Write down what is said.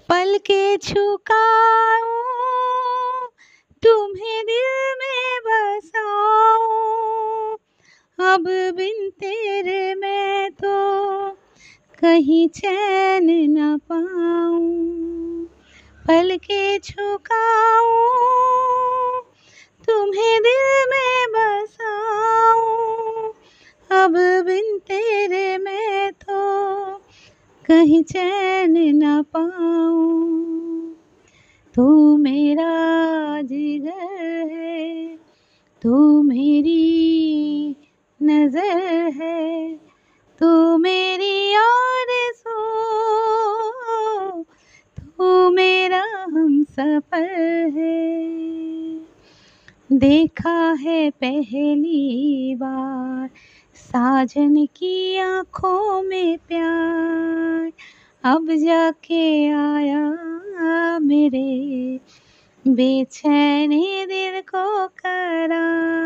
पलकें झुकाऊं, तुम्हें दिल में बसाऊं, अब बिन तेरे मैं तो कहीं चैन न पाऊं। पलकें झुकाऊं, तुम्हें दिल में बसाऊं, अब बिन तेरे मैं तो कहीं चैन न पाऊं। तू मेरा जिगर है, तू मेरी नज़र है, तू मेरी आरज़ू, तू मेरा हमसफ़र है। देखा है पहली बार साजन की आँखों में प्यार, अब जाके आया मेरे बेचैने दिल को करार।